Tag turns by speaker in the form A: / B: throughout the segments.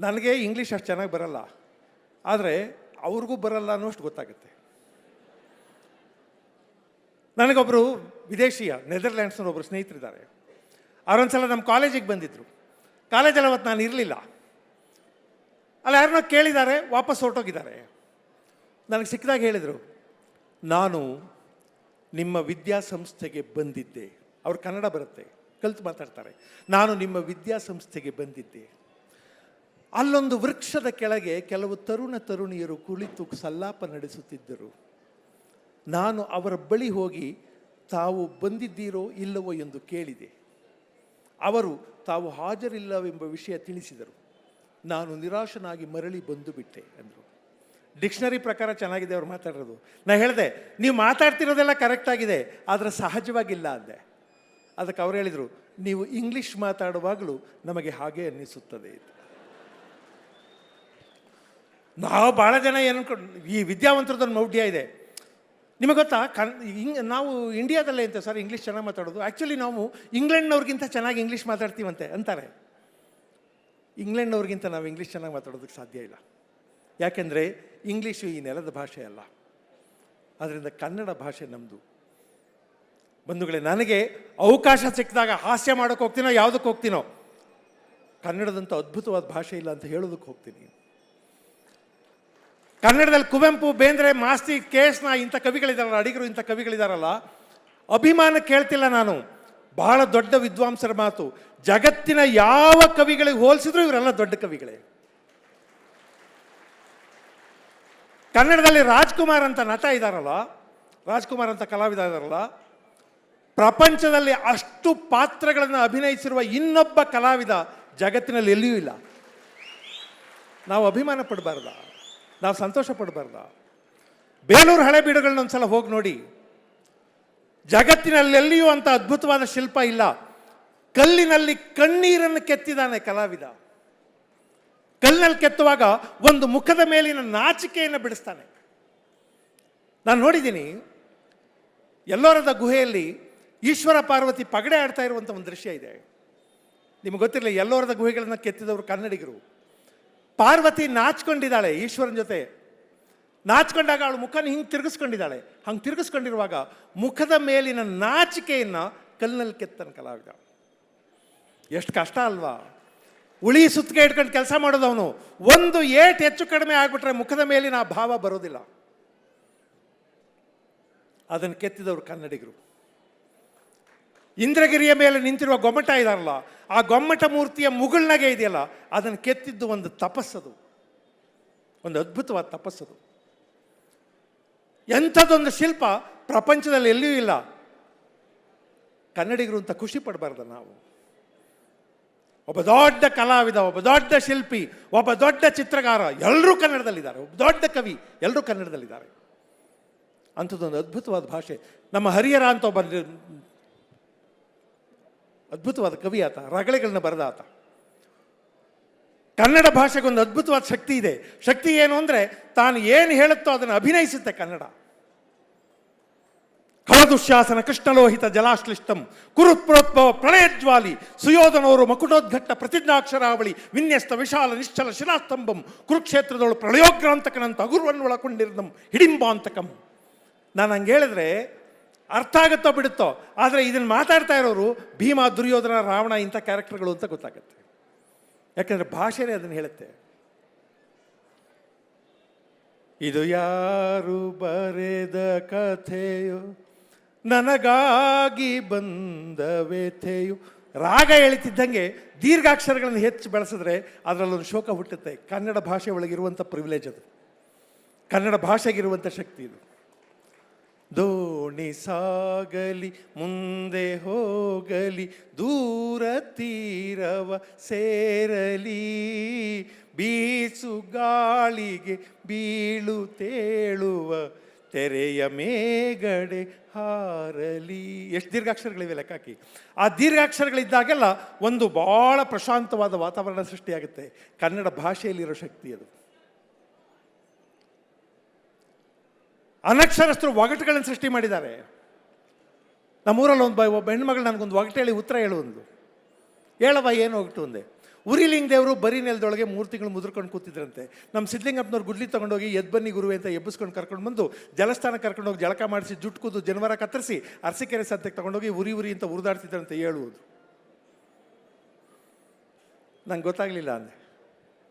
A: ನನಗೆ ಇಂಗ್ಲೀಷ್ ಅಷ್ಟು ಚೆನ್ನಾಗಿ ಬರಲ್ಲ, ಆದರೆ ಅವ್ರಿಗೂ ಬರಲ್ಲ ಅನ್ನೋಷ್ಟು ಗೊತ್ತಾಗುತ್ತೆ. ನನಗೊಬ್ಬರು ವಿದೇಶಿಯ ನೆದರ್ಲ್ಯಾಂಡ್ಸ್ನವ್ರು ಒಬ್ಬರು ಸ್ನೇಹಿತರಿದ್ದಾರೆ. ಅವರೊಂದ್ಸಲ ನಮ್ಮ ಕಾಲೇಜಿಗೆ ಬಂದಿದ್ದರು. ಕಾಲೇಜಲ್ಲಿ ಅವತ್ತು ನಾನು ಇರಲಿಲ್ಲ. ಅಲ್ಲಿ ಯಾರನ್ನೋ ಕೇಳಿದ್ದಾರೆ, ವಾಪಸ್ ಹೊರಟೋಗಿದ್ದಾರೆ. ನನಗೆ ಸಿಕ್ಕಿದಾಗ ಹೇಳಿದರು, ನಾನು ನಿಮ್ಮ ವಿದ್ಯಾಸಂಸ್ಥೆಗೆ ಬಂದಿದ್ದೆ. ಅವ್ರು ಕನ್ನಡ ಬರುತ್ತೆ, ಕಲಿತು ಮಾತಾಡ್ತಾರೆ. ನಾನು ನಿಮ್ಮ ವಿದ್ಯಾಸಂಸ್ಥೆಗೆ ಬಂದಿದ್ದೆ. ಅಲ್ಲೊಂದು ವೃಕ್ಷದ ಕೆಳಗೆ ಕೆಲವು ತರುಣ ತರುಣಿಯರು ಕುಳಿತು ಸಲ್ಲಾಪ ನಡೆಸುತ್ತಿದ್ದರು. ನಾನು ಅವರ ಬಳಿ ಹೋಗಿ ತಾವು ಬಂದಿದ್ದೀರೋ ಇಲ್ಲವೋ ಎಂದು ಕೇಳಿದೆ. ಅವರು ತಾವು ಹಾಜರಿಲ್ಲವೆಂಬ ವಿಷಯ ತಿಳಿಸಿದರು. ನಾನು ನಿರಾಶನಾಗಿ ಮರಳಿ ಬಂದು ಬಿಟ್ಟೆ ಅಂದರು. ಡಿಕ್ಷನರಿ ಪ್ರಕಾರ ಚೆನ್ನಾಗಿದೆ ಅವ್ರು ಮಾತಾಡೋದು. ನಾನು ಹೇಳಿದೆ, ನೀವು ಮಾತಾಡ್ತಿರೋದೆಲ್ಲ ಕರೆಕ್ಟಾಗಿದೆ, ಆದರೆ ಸಹಜವಾಗಿಲ್ಲ ಅಂದೆ. ಅದಕ್ಕೆ ಅವ್ರು ಹೇಳಿದರು, ನೀವು ಇಂಗ್ಲೀಷ್ ಮಾತಾಡುವಾಗಲೂ ನಮಗೆ ಹಾಗೆ ಅನ್ನಿಸುತ್ತದೆ. ನಾವು ಭಾಳ ಜನ ಏನು ಈ ವಿದ್ಯಾವಂತರದೊಂದು ಮೌಢ್ಯ ಇದೆ. ನಿಮಗೆ ಗೊತ್ತಾ, ನಾವು ಇಂಡಿಯಾದಲ್ಲೇ ಅಂತ ಸರ್ ಇಂಗ್ಲೀಷ್ ಚೆನ್ನಾಗಿ ಮಾತಾಡೋದು. ಆ್ಯಕ್ಚುಲಿ ನಾವು ಇಂಗ್ಲೆಂಡ್ನವ್ರಿಗಿಂತ ಚೆನ್ನಾಗಿ ಇಂಗ್ಲೀಷ್ ಮಾತಾಡ್ತೀವಂತೆ ಅಂತಾರೆ. ಇಂಗ್ಲೆಂಡ್ನವ್ರಿಗಿಂತ ನಾವು ಇಂಗ್ಲೀಷ್ ಚೆನ್ನಾಗಿ ಮಾತಾಡೋದಕ್ಕೆ ಸಾಧ್ಯ ಇಲ್ಲ. ಯಾಕೆಂದರೆ ಇಂಗ್ಲೀಷು ಈ ನೆಲದ ಭಾಷೆ ಅಲ್ಲ. ಅದರಿಂದ ಕನ್ನಡ ಭಾಷೆ ನಮ್ಮದು. ಬಂಧುಗಳೇ, ನನಗೆ ಅವಕಾಶ ಸಿಕ್ಕಿದಾಗ ಹಾಸ್ಯ ಮಾಡೋಕ್ಕೆ ಹೋಗ್ತೀನೋ ಯಾವುದಕ್ಕೆ ಹೋಗ್ತೀನೋ, ಕನ್ನಡದಂಥ ಅದ್ಭುತವಾದ ಭಾಷೆ ಇಲ್ಲ ಅಂತ ಹೇಳೋದಕ್ಕೆ ಹೋಗ್ತೀನಿ. ಕನ್ನಡದಲ್ಲಿ ಕುವೆಂಪು, ಬೇಂದ್ರೆ, ಮಾಸ್ತಿ, ಕೇಸ್ನ ಇಂಥ ಕವಿಗಳಿದಾರಲ್ಲ, ಅಡಿಗರು ಇಂಥ ಕವಿಗಳಿದಾರಲ್ಲ, ಅಭಿಮಾನ ಕೇಳ್ತಿಲ್ಲ ನಾನು. ಬಹಳ ದೊಡ್ಡ ವಿದ್ವಾಂಸರ ಮಾತು. ಜಗತ್ತಿನ ಯಾವ ಕವಿಗಳಿಗೆ ಹೋಲಿಸಿದ್ರು ಇವರೆಲ್ಲ ದೊಡ್ಡ ಕವಿಗಳೇ. ಕನ್ನಡದಲ್ಲಿ ರಾಜ್ಕುಮಾರ್ ಅಂತ ನಟ ಇದ್ದಾರಲ್ಲ, ರಾಜ್ಕುಮಾರ್ ಅಂತ ಕಲಾವಿದ ಇದ್ದಾರಲ್ಲ, ಪ್ರಪಂಚದಲ್ಲಿ ಅಷ್ಟು ಪಾತ್ರಗಳನ್ನು ಅಭಿನಯಿಸಿರುವ ಇನ್ನೊಬ್ಬ ಕಲಾವಿದ ಜಗತ್ತಿನಲ್ಲಿ ಎಲ್ಲಿಯೂ ಇಲ್ಲ. ನಾವು ಅಭಿಮಾನ ಪಡಬಾರ್ದ? ನಾವು ಸಂತೋಷ ಪಡಬಾರ್ದ? ಬೇಲೂರು ಹಳೆಬೀಡುಗಳನ್ನ ಒಂದ್ಸಲ ಹೋಗಿ ನೋಡಿ. ಜಗತ್ತಿನಲ್ಲೆಲ್ಲಿಯೂ ಅಂತ ಅದ್ಭುತವಾದ ಶಿಲ್ಪ ಇಲ್ಲ. ಕಲ್ಲಿನಲ್ಲಿ ಕಣ್ಣೀರನ್ನು ಕೆತ್ತಿದ್ದಾನೆ ಕಲಾವಿದ. ಕಲ್ಲಿನಲ್ಲಿ ಕೆತ್ತುವಾಗ ಒಂದು ಮುಖದ ಮೇಲಿನ ನಾಚಿಕೆಯನ್ನು ಬಿಡಿಸ್ತಾನೆ. ನಾನು ನೋಡಿದ್ದೀನಿ, ಎಲ್ಲೋರದ ಗುಹೆಯಲ್ಲಿ ಈಶ್ವರ ಪಾರ್ವತಿ ಪಗಡೆ ಆಡ್ತಾ ಇರುವಂಥ ಒಂದು ದೃಶ್ಯ ಇದೆ. ನಿಮಗೆ ಗೊತ್ತಿರಲಿಲ್ಲ, ಎಲ್ಲೋರದ ಗುಹೆಗಳನ್ನು ಕೆತ್ತಿದವರು ಕನ್ನಡಿಗರು. ಪಾರ್ವತಿ ನಾಚ್ಕೊಂಡಿದ್ದಾಳೆ ಈಶ್ವರನ ಜೊತೆ. ನಾಚ್ಕೊಂಡಾಗ ಅವಳು ಮುಖನ ಹಿಂಗೆ ತಿರುಗಿಸ್ಕೊಂಡಿದ್ದಾಳೆ. ಹಂಗೆ ತಿರುಗಿಸ್ಕೊಂಡಿರುವಾಗ ಮುಖದ ಮೇಲಿನ ನಾಚಿಕೆಯನ್ನು ಕಲ್ಲಿನಲ್ಲಿ ಕೆತ್ತನ ಕಲಾವಿದ. ಎಷ್ಟು ಕಷ್ಟ ಅಲ್ವಾ? ಉಳಿ ಸುತ್ತಿಗೆ ಇಟ್ಕೊಂಡು ಕೆಲಸ ಮಾಡೋದವನು ಒಂದು ಏಟ್ ಹೆಚ್ಚು ಕಡಿಮೆ ಆಗಿಬಿಟ್ರೆ ಮುಖದ ಮೇಲಿನ ಆ ಭಾವ ಬರೋದಿಲ್ಲ. ಅದನ್ನು ಕೆತ್ತಿದವರು ಕನ್ನಡಿಗರು. ಇಂದ್ರಗಿರಿಯ ಮೇಲೆ ನಿಂತಿರುವ ಗೊಮ್ಮಟ ಇದಾರಲ್ಲ, ಆ ಗೊಮ್ಮಟ ಮೂರ್ತಿಯ ಮುಗುಳ್ನಗೆ ಇದೆಯಲ್ಲ, ಅದನ್ನು ಕೆತ್ತಿದ್ದು ಒಂದು ತಪಸ್ಸದು, ಒಂದು ಅದ್ಭುತವಾದ ತಪಸ್ಸದು. ಎಂಥದ್ದೊಂದು ಶಿಲ್ಪ ಪ್ರಪಂಚದಲ್ಲಿ ಎಲ್ಲಿಯೂ ಇಲ್ಲ. ಕನ್ನಡಿಗರು ಅಂತ ಖುಷಿ ಪಡಬಾರ್ದು ನಾವು? ಒಬ್ಬ ದೊಡ್ಡ ಕಲಾವಿದ, ಒಬ್ಬ ದೊಡ್ಡ ಶಿಲ್ಪಿ, ಒಬ್ಬ ದೊಡ್ಡ ಚಿತ್ರಗಾರ, ಎಲ್ಲರೂ ಕನ್ನಡದಲ್ಲಿದ್ದಾರೆ. ಒಬ್ಬ ದೊಡ್ಡ ಕವಿ, ಎಲ್ಲರೂ ಕನ್ನಡದಲ್ಲಿದ್ದಾರೆ. ಅಂಥದ್ದೊಂದು ಅದ್ಭುತವಾದ ಭಾಷೆ. ನಮ್ಮ ಹರಿಹರ ಅಂತ ಒಬ್ಬ ಅದ್ಭುತವಾದ ಕವಿ ಆತ, ರಗಳೆಗಳನ್ನ ಬರೆದ ಆತ. ಕನ್ನಡ ಭಾಷೆಗೊಂದು ಅದ್ಭುತವಾದ ಶಕ್ತಿ ಇದೆ. ಶಕ್ತಿ ಏನು ಅಂದರೆ, ತಾನು ಏನು ಹೇಳುತ್ತೋ ಅದನ್ನು ಅಭಿನಯಿಸುತ್ತೆ ಕನ್ನಡ. ಖಳದುಶ್ಯಾಸನ ಕೃಷ್ಣಲೋಹಿತ ಜಲಾಶ್ಲಿಷ್ಟಂ ಕುರುತ್ಪ್ರೋದ್ಭವ ಪ್ರಳಯಜ್ವಾಲಿ ಸುಯೋಧನವರು ಮಕುಟೋದ್ಘಟ್ಟ ಪ್ರತಿಜ್ಞಾಕ್ಷರಾವಳಿ ವಿನ್ಯಸ್ತ ವಿಶಾಲ ನಿಶ್ಚಲ ಶಿಲಾಸ್ತಂಭಂ ಕುರುಕ್ಷೇತ್ರದವಳು ಪ್ರಳಯೋಗ್ರಾಂತಕನಂತ ಅಗುರ್ವನ್ನು ಒಳಕೊಂಡಿರದಂ ಹಿಡಿಂಬಾಂತಕಂ. ನಾನು ಹಂಗೆ ಹೇಳಿದ್ರೆ ಅರ್ಥ ಆಗುತ್ತೋ ಬಿಡುತ್ತೋ, ಆದರೆ ಇದನ್ನು ಮಾತಾಡ್ತಾ ಇರೋರು ಭೀಮ, ದುರ್ಯೋಧನ, ರಾವಣ ಇಂಥ ಕ್ಯಾರೆಕ್ಟರ್ಗಳು ಅಂತ ಗೊತ್ತಾಗುತ್ತೆ. ಯಾಕೆಂದರೆ ಭಾಷೆನೇ ಅದನ್ನು ಹೇಳುತ್ತೆ. ಇದು ಯಾರು ಬರೆದ ಕಥೆಯೋ, ನನಗಾಗಿ ಬಂದ ವ್ಯಥೆಯು. ರಾಗ ಎಳಿತಿದ್ದಂಗೆ ದೀರ್ಘಾಕ್ಷರಗಳನ್ನು ಹೆಚ್ಚು ಬಳಸಿದ್ರೆ ಅದರಲ್ಲೊಂದು ಶೋಕ ಹುಟ್ಟುತ್ತೆ. ಕನ್ನಡ ಭಾಷೆ ಒಳಗಿರುವಂಥ ಪ್ರಿವಿಲೇಜ್ ಅದು, ಕನ್ನಡ ಭಾಷೆಗಿರುವಂಥ ಶಕ್ತಿ ಇದು. ದೋಣಿ ಸಾಗಲಿ ಮುಂದೆ ಹೋಗಲಿ ದೂರ ತೀರವ ಸೇರಲಿ ಬೀಸು ಗಾಳಿಗೆ ಬೀಳು ತೇಳುವ ತೆರೆಯ ಮೇಗಡೆ ಹಾರಲಿ. ಎಷ್ಟು ದೀರ್ಘಾಕ್ಷರಗಳಿವೆ ಲೆಕ್ಕಾಕಿ. ಆ ದೀರ್ಘಾಕ್ಷರಗಳಿದ್ದಾಗೆಲ್ಲ ಒಂದು ಭಾಳ ಪ್ರಶಾಂತವಾದ ವಾತಾವರಣ ಸೃಷ್ಟಿಯಾಗುತ್ತೆ. ಕನ್ನಡ ಭಾಷೆಯಲ್ಲಿರೋ ಶಕ್ತಿ ಅದು. ಅನಕ್ಷರಸ್ಥರು ಒಗಟುಗಳನ್ನು ಸೃಷ್ಟಿ ಮಾಡಿದ್ದಾರೆ. ನಮ್ಮೂರಲ್ಲಿ ಒಬ್ಬ ಹೆಣ್ಮಗಳು ನನಗೊಂದು ಒಗಟು ಹೇಳಿ ಉತ್ತರ ಹೇಳುವಂದು. ಹೇಳವ ಏನು ಒಗಟು ಅಂದೆ. ಉರಿಲಿಂಗ ದೇವರು ಬರೀ ನೆಲದೊಳಗೆ 3 ತಿಂಗಳು ಮುದ್ರಕೊಂಡು ಕೂತಿದ್ರಂತೆ. ನಮ್ಮ ಸಿದ್ಧಲಿಂಗಪ್ಪನವ್ರು ಗುಡ್ಲಿ ತೊಗೊಂಡೋಗಿ ಎದ್ದು ಬನ್ನಿ ಗುರುವೆ ಅಂತ ಎಬ್ಬಿಸ್ಕೊಂಡು ಕರ್ಕೊಂಡು ಬಂದು ಜಲಸ್ಥಾನ ಕರ್ಕೊಂಡೋಗಿ ಜಳಕ ಮಾಡಿಸಿ ಜುಟ್ಟು ಕೂದು ಜನವರ ಕತ್ತರಿಸಿ ಅರಸೀಕೆರೆ ಸಂತೆಗೆ ತಗೊಂಡೋಗಿ ಉರಿ ಅಂತ ಉರಿದಾಡ್ತಿದ್ರಂತೆ ಹೇಳುವುದು. ನಂಗೆ ಗೊತ್ತಾಗಲಿಲ್ಲ ಅಂದೆ.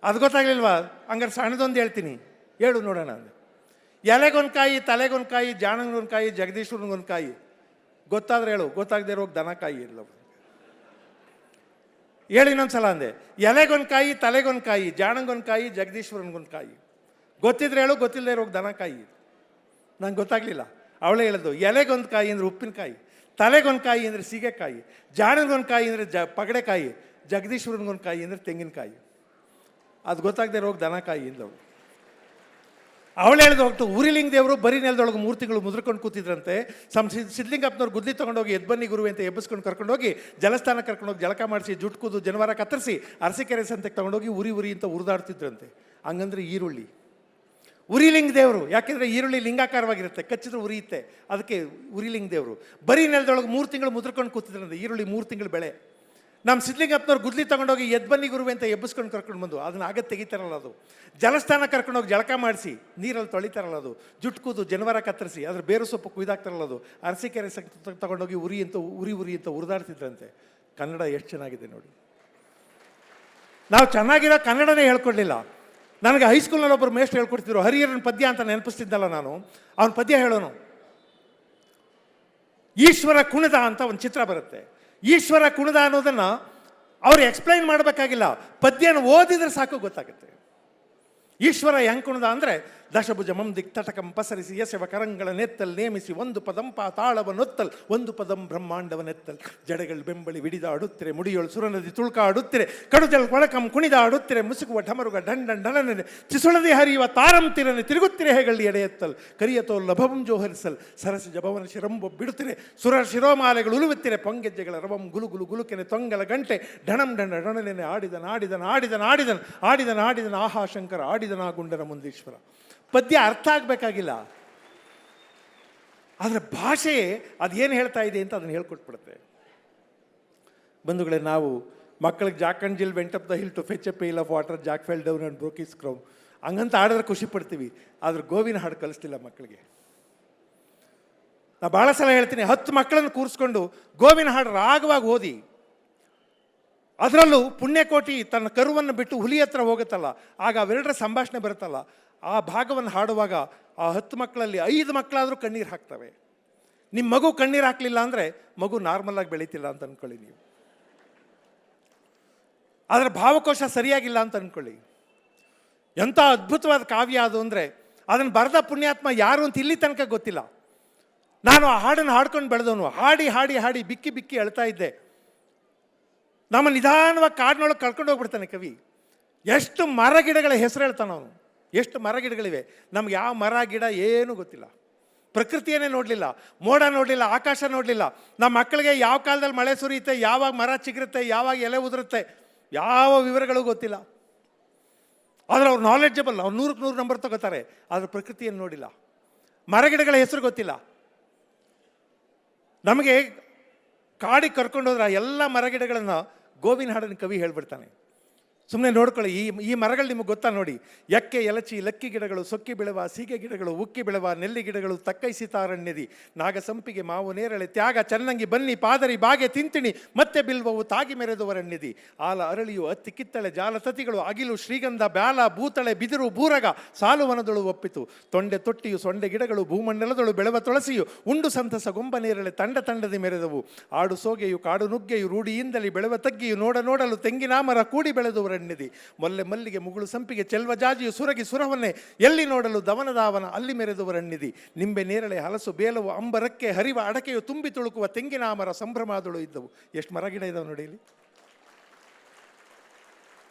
A: ಅದು ಗೊತ್ತಾಗ್ಲಿಲ್ವಾ? ಹಂಗಾರೆ ಸಣ್ಣದೊಂದು ಹೇಳ್ತೀನಿ, ಹೇಳು ನೋಡೋಣ ಅಂದೆ. ಎಲೆಗೊಂದು ಕಾಯಿ, ತಲೆಗೊಂದು ಕಾಯಿ, ಜಾಣಂಗೊಂದು ಕಾಯಿ, ಜಗದೀಶ್ವರನಿಗೊಂದು ಕಾಯಿ. ಗೊತ್ತಾದ್ರೆ ಹೇಳು, ಗೊತ್ತಾಗದೆ ಇರೋಗಿ ದನ ಕಾಯಿ ಇಲ್ಲ. ಹೇಳಿ ಇನ್ನೊಂದ್ಸಲ ಅಂದೆ. ಎಲೆಗೊಂದು ಕಾಯಿ, ತಲೆಗೊಂದು ಕಾಯಿ, ಜಾಣಂಗೊಂದು ಕಾಯಿ, ಜಗದೀಶ್ವರನಿಗೊಂದು ಕಾಯಿ. ಗೊತ್ತಿದ್ರೆ ಹೇಳು, ಗೊತ್ತಿಲ್ಲದೆ ಇರೋಗಿ ದನ ಕಾಯಿ. ನಂಗೆ ಗೊತ್ತಾಗಲಿಲ್ಲ. ಅವಳೇ ಹೇಳೋದು, ಎಲೆಗೊಂದು ಕಾಯಿ ಅಂದರೆ ಉಪ್ಪಿನಕಾಯಿ, ತಲೆಗೊಂದು ಕಾಯಿ ಅಂದರೆ ಸೀಗೆಕಾಯಿ, ಜಾಣಂಗೊಂದು ಕಾಯಿ ಅಂದರೆ ಪಗಡೆಕಾಯಿ, ಜಗದೀಶ್ವರನಿಗೊಂದು ಕಾಯಿ ಅಂದರೆ ತೆಂಗಿನಕಾಯಿ. ಅದು ಗೊತ್ತಾಗದೆ ಇರೋಗಿ ದನ ಕಾಯಿ ಇಂದವಳು. ಅವಳು ಹೇಳಿದ ಹೋಗ್ತು, ಉರಿಲಿಂಗ ದೇವರು ಬರೀ ನೆಲದೊಳಗೆ 3 ತಿಂಗಳು ಮುದ್ರಕೊಂಡು ಕೂತಿದ್ರಂತೆ. ಸಿದ್ಧಲಿಂಗಪ್ಪನವ್ರು ಗುದ್ಲಿ ತೊಗೊಂಡೋಗಿ ಎದ್ದು ಬನ್ನಿ ಗುರುವೆ ಅಂತ ಎಬ್ಬಿಸ್ಕೊಂಡು ಕರ್ಕೊಂಡೋಗಿ ಜಲಸ್ಥಾನ ಕರ್ಕೊಂಡೋಗಿ ಜಳಕ ಮಾಡಿಸಿ ಜುಟ್ಟು ಕೂದು ಜನವರ ಕತ್ತರಿಸಿ ಅರಸೀಕೆರೆ ಸಂತೆಗೆ ತಗೊಂಡೋಗಿ ಉರಿ ಅಂತ ಉರಿದಾಡ್ತಿದ್ರಂತೆ. ಹಂಗಂದ್ರೆ ಈರುಳ್ಳಿ ಉರಿಲಿಂಗ ದೇವರು. ಯಾಕೆಂದರೆ ಈರುಳ್ಳಿ ಲಿಂಗಾಕಾರವಾಗಿರುತ್ತೆ, ಕಚ್ಚಿದ್ರೆ ಉರಿಯುತ್ತೆ, ಅದಕ್ಕೆ ಉರಿಲಿಂಗ ದೇವರು. ಬರೀ ನೆಲದೊಳಗೆ 3 ತಿಂಗಳು ಮುದ್ರಕೊಂಡು ಕೂತಿದ್ರಂತೆ. ಈರುಳ್ಳಿ 3 ತಿಂಗಳು ಬೆಳೆ. ನಮ್ಮ ಸಿದ್ಧಲಿಂಗಪ್ಪನವ್ರು ಗುದ್ಲಿ ತೊಗೊಂಡೋಗಿ ಎದ್ದು ಬನ್ನಿ ಗುರುವೆ ಅಂತ ಎಬ್ಬಿಸ್ಕೊಂಡು ಕರ್ಕೊಂಡು ಬಂದು ಅದನ್ನ ಆಗತ್ತೆ ತೆಗಿತಾರಲ್ಲ, ಅದು ಜಲಸ್ಥಾನ ಕರ್ಕೊಂಡೋಗಿ ಜಳಕ ಮಾಡಿಸಿ ನೀರಲ್ಲಿ ತೊಳಿತಾರಲ್ಲ, ಅದು ಜುಟ್ಟು ಕೂದು ಜನವರ ಕತ್ತರಿಸಿ ಅದ್ರ ಬೇರು ಸೊಪ್ಪು ಕುಯ್ದಾಕ್ತಾರಲ್ಲ, ಅದು ಅರಸೀಕೆರೆ ತಗೊಂಡೋಗಿ ಉರಿ ಅಂತ ಉರಿದಾಡ್ತಿದ್ರಂತೆ. ಕನ್ನಡ ಎಷ್ಟು ಚೆನ್ನಾಗಿದೆ ನೋಡಿ. ನಾವು ಚೆನ್ನಾಗಿರೋ ಕನ್ನಡನೇ ಹೇಳ್ಕೊಡ್ಲಿಲ್ಲ. ನನಗೆ ಹೈಸ್ಕೂಲ್ನಲ್ಲಿ ಒಬ್ಬರು ಮೇಷ್ಟ್ರು ಹೇಳ್ಕೊಡ್ತಿದ್ರು, ಹರಿಹರನ ಪದ್ಯ ಅಂತ ನೆನಪಿಸ್ತಿದ್ದಲ್ಲ ನಾನು. ಅವನ ಪದ್ಯ ಹೇಳೋನು, ಈಶ್ವರ ಕುಣಿದ ಅಂತ ಒಂದು ಚಿತ್ರ ಬರುತ್ತೆ. ಈಶ್ವರ ಕುಣಿದ ಅನ್ನೋದನ್ನು ಅವ್ರು ಎಕ್ಸ್ಪ್ಲೈನ್ ಮಾಡಬೇಕಾಗಿಲ್ಲ, ಪದ್ಯನ ಓದಿದ್ರೆ ಸಾಕು ಗೊತ್ತಾಗುತ್ತೆ. ಈಶ್ವರ ಹೆಂಗೆ ಕುಣಿದ ಅಂದರೆ, ದಶಭುಜಮಂ ದಿಕ್ತಟಕಂ ಪಸರಿಸಿ ಯಶವ ಕರಂಗಳ ನೆತ್ತಲ್ ನೇಮಿಸಿ ಒಂದು ಪದಂಪ ತಾಳವನ್ನೊತ್ತಲ್ ಒಂದು ಪದಂ ಬ್ರಹ್ಮಾಂಡವನೆತ್ತಲ್ ಜಡೆಗಳು ಬೆಂಬಳಿ ವಿಡಿದಾಡುತ್ತಿರೆ ಮುಡಿಯೊಳು ಸುರನದಿ ತುಳ್ಕಾಡುತ್ತಿರೆ ಕಡುಜಲ್ ಕೊಳಕಂ ಕುಣಿದಾಡುತ್ತಿರೆ ಮುಸುಕುವ ಢಮರುಗ ಢಂಡನೆ ತಿಸುಳದೆ ಹರಿಯುವ ತಾರಂ ತಿರನೆ ತಿರುಗುತ್ತಿರೆ ಹೇಗಳ್ಳಿ ಎಡೆಯತ್ತಲ್ ಕರಿಯತೋ ಲಭವಂ ಜೋಹರಿಸಲ್ ಸರಸ ಜಭವನ ಶಿರಂಬೊ ಬಿಡುತ್ತಿರೆ ಸುರ ಶಿರೋಮಾಲೆಗಳು ಉಲುವುತ್ತಿರೆ ಪೊಂಗೆಜ್ಜೆಗಳ ರವಂ ಗುಲುಗುಲು ಗುಲುಕೆನೆ ತೊಂಗಲ ಗಂಟೆ ಢಣಂ ಢಣ ಢಣನೆ ಆಡಿದನ ಆಹಾ ಶಂಕರ ಆಡಿದನ ಗುಂಡನ ಮುಂದೀಶ್ವರ. ಪದ್ಯ ಅರ್ಥ ಆಗಬೇಕಾಗಿಲ್ಲ, ಆದರೆ ಭಾಷೆ ಅದೇನು ಹೇಳ್ತಾ ಇದೆ ಅಂತ ಅದನ್ನು ಹೇಳ್ಕೊಟ್ಬಿಡುತ್ತೆ. ಬಂಧುಗಳೇ, ನಾವು ಮಕ್ಕಳಿಗೆ Jack and Jill went up the hill to fetch a pail of water, Jack fell down and broke his crown ಹಂಗಂತ ಆಡಿದ್ರೆ ಖುಷಿ ಪಡ್ತೀವಿ, ಆದ್ರೆ ಗೋವಿನ ಹಾಡು ಕಲಿಸ್ತಿಲ್ಲ ಮಕ್ಕಳಿಗೆ. ನಾ ಭಾಳ ಸಲ ಹೇಳ್ತೀನಿ, 10 ಮಕ್ಕಳನ್ನು ಕೂರಿಸ್ಕೊಂಡು ಗೋವಿನ ಹಾಡು ರಾಗವಾಗಿ ಓದಿ. ಅದರಲ್ಲೂ ಪುಣ್ಯಕೋಟಿ ತನ್ನ ಕರುವನ್ನು ಬಿಟ್ಟು ಹುಲಿ ಹತ್ರ ಹೋಗುತ್ತಲ್ಲ, ಆಗ ಅವೆರಡರ ಸಂಭಾಷಣೆ ಬರುತ್ತಲ್ಲ, ಆ ಭಾಗವನ್ನು ಹಾಡುವಾಗ ಆ 10 ಮಕ್ಕಳಲ್ಲಿ 5 ಮಕ್ಕಳಾದರೂ ಕಣ್ಣೀರು ಹಾಕ್ತವೆ. ನಿಮ್ಮ ಮಗು ಕಣ್ಣೀರು ಹಾಕಲಿಲ್ಲ ಅಂದರೆ ಮಗು ನಾರ್ಮಲ್ ಆಗಿ ಬೆಳೀತಿಲ್ಲ ಅಂತ ಅಂದ್ಕೊಳ್ಳಿ ನೀವು. ಆದರೆ ಭಾವಕೋಶ ಸರಿಯಾಗಿಲ್ಲ ಅಂತ ಅಂದ್ಕೊಳ್ಳಿ. ಎಂಥ ಅದ್ಭುತವಾದ ಕಾವ್ಯ ಅದು ಅಂದರೆ, ಅದನ್ನು ಬರೆದ ಪುಣ್ಯಾತ್ಮ ಯಾರು ಅಂತ ಇಲ್ಲಿ ತನಕ ಗೊತ್ತಿಲ್ಲ. ನಾನು ಆ ಹಾಡನ್ನು ಹಾಡ್ಕೊಂಡು ಬೆಳೆದವನು, ಹಾಡಿ ಹಾಡಿ ಹಾಡಿ ಬಿಕ್ಕಿ ಬಿಕ್ಕಿ ಅಳ್ತಾ ಇದ್ದೆ. ನಮ್ಮ ನಿಧಾನವಾಗಿ ಕಾಡಿನೊಳಗೆ ಕಳ್ಕೊಂಡು ಹೋಗ್ಬಿಡ್ತಾನೆ ಕವಿ. ಎಷ್ಟು ಮರ ಗಿಡಗಳ ಹೆಸರು ಹೇಳ್ತಾನೆ ಅವನು. ಎಷ್ಟು ಮರ ಗಿಡಗಳಿವೆ, ನಮ್ಗೆ ಯಾವ ಮರ ಗಿಡ ಏನೂ ಗೊತ್ತಿಲ್ಲ, ಪ್ರಕೃತಿಯನ್ನೇ ನೋಡಲಿಲ್ಲ, ಮೋಡ ನೋಡಲಿಲ್ಲ, ಆಕಾಶ ನೋಡಲಿಲ್ಲ. ನಮ್ಮ ಮಕ್ಕಳಿಗೆ ಯಾವ ಕಾಲದಲ್ಲಿ ಮಳೆ ಸುರಿಯುತ್ತೆ, ಯಾವಾಗ ಮರ ಚಿಗುರುತ್ತೆ, ಯಾವಾಗ ಎಲೆ ಉದುರುತ್ತೆ, ಯಾವ ವಿವರಗಳು ಗೊತ್ತಿಲ್ಲ. ಆದರೆ ಅವ್ರು ನಾಲೆಡ್ಜಬಲ್, ಅವ್ರು 100ಕ್ಕೆ 100 ನಂಬರ್ ತಗೋತಾರೆ, ಆದರೆ ಪ್ರಕೃತಿಯನ್ನು ನೋಡಿಲ್ಲ, ಮರಗಿಡಗಳ ಹೆಸರು ಗೊತ್ತಿಲ್ಲ. ನಮಗೆ ಕಾಡಿಗೆ ಕರ್ಕೊಂಡೋದ್ರೆ ಎಲ್ಲ ಮರಗಿಡಗಳನ್ನು ಗೋವಿನ ಹಾಡನ್ನು ಕವಿ ಹೇಳ್ಬಿಡ್ತಾನೆ. ಸುಮ್ಮನೆ ನೋಡ್ಕೊಳ್ಳಿ, ಈ ಮರಗಳು ನಿಮಗೆ ಗೊತ್ತಾ ನೋಡಿ. ಎಕ್ಕೆ ಎಲಚಿ ಲಕ್ಕಿ ಗಿಡಗಳು, ಸೊಕ್ಕಿ ಬೆಳೆವ ಸೀಗೆ ಗಿಡಗಳು, ಉಕ್ಕಿ ಬೆಳೆವ ನೆಲ್ಲಿ ಗಿಡಗಳು, ತಕ್ಕೈಸಿ ತಾರಣ್ಯದಿ, ನಾಗಸಂಪಿಗೆ ಮಾವು ನೇರಳೆ ತ್ಯಾಗ ಚನ್ನಂಗಿ ಬನ್ನಿ ಪಾದರಿ ಬಾಗೆ ತಿಂತಿಣಿ ಮತ್ತೆ ಬಿಲ್ವವು ತಾಗಿ ಮೆರೆದುವರಣ್ಯದಿ, ಆಲ ಅರಳಿಯು ಅತ್ತಿ ಕಿತ್ತಳೆ ಜಾಲತತಿಗಳು ಅಗಿಲು ಶ್ರೀಗಂಧ ಬ್ಯಾಲ ಬೂತಳೆ ಬಿದಿರು ಬೂರಗ ಸಾಲುವನದಳು ಒಪ್ಪಿತು, ತೊಂಡೆ ತೊಟ್ಟಿಯು ಸೊಂಡೆ ಗಿಡಗಳು ಭೂಮಂಡಲದಳು ಬೆಳೆವ ತುಳಸಿಯು ಉಂಡು ಸಂತಸ ಗೊಂಬ ನೇರಳೆ ತಂಡದಿ ಮೆರೆದವು, ಆಡು ಸೋಗೆಯು ಕಾಡು ನುಗ್ಗೆಯು ರೂಢಿಯಿಂದಲೇ ಬೆಳೆವ ತಗ್ಗಿಯು ನೋಡಲು ತೆಂಗಿನ ಮರ ಕೂಡಿ ಬೆಳೆದವರು ಮೊಲ್ಲೆ ಮಲ್ಲಿಗೆ ಮುಗುಳು ಸಂಪಿಗೆ ಚೆಲ್ವ ಜಾಜಿಯು ಸುರಗಿ ಸುರವನ್ನೇ ಎಲ್ಲಿ ನೋಡಲು ದವನದಾವನ ಅಲ್ಲಿ ಮೆರೆದುವರಣ್ಣಿದಿ, ನಿಂಬೆ ನೇರಳೆ ಹಲಸು ಬೇಲವು ಅಂಬರಕ್ಕೆ ಹರಿವ ಅಡಕೆಯು ತುಂಬಿ ತುಳುಕುವ ತೆಂಗಿನ ಮರ ಸಂಭ್ರಮಾದಳು ಇದ್ದವು. ಎಷ್ಟು ಮರ ಗಿಡ ಇದಾವೆ ನೋಡಿ ಇಲ್ಲಿ.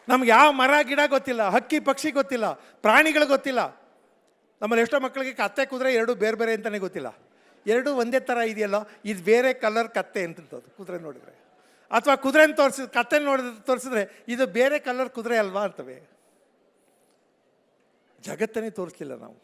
A: ನಮ್ಗೆ ಯಾವ ಮರ ಗಿಡ ಗೊತ್ತಿಲ್ಲ, ಹಕ್ಕಿ ಪಕ್ಷಿ ಗೊತ್ತಿಲ್ಲ, ಪ್ರಾಣಿಗಳು ಗೊತ್ತಿಲ್ಲ. ನಮ್ಮಲ್ಲಿ ಎಷ್ಟೋ ಮಕ್ಕಳಿಗೆ ಕತ್ತೆ ಕುದುರೆ ಎರಡು ಬೇರೆ ಬೇರೆ ಅಂತಲೇ ಗೊತ್ತಿಲ್ಲ. ಎರಡೂ ಒಂದೇ ಥರ ಇದೆಯಲ್ಲ, ಇದು ಬೇರೆ ಕಲರ್ ಕತ್ತೆ ಅಂತಂತದ್ದು ಕುದುರೆ ನೋಡಿದ್ರೆ, ಅಥವಾ ಕುದುರೆನ ಕತ್ತೆ ತೋರಿಸಿದ್ರೆ ಇದು ಬೇರೆ ಕಲರ್ ಕುದುರೆ ಅಲ್ವಾ ಅಂತವೆ. ಜಗತ್ತನ್ನೇ ತೋರಿಸ್ಲಿಲ್ಲ ನಾವು.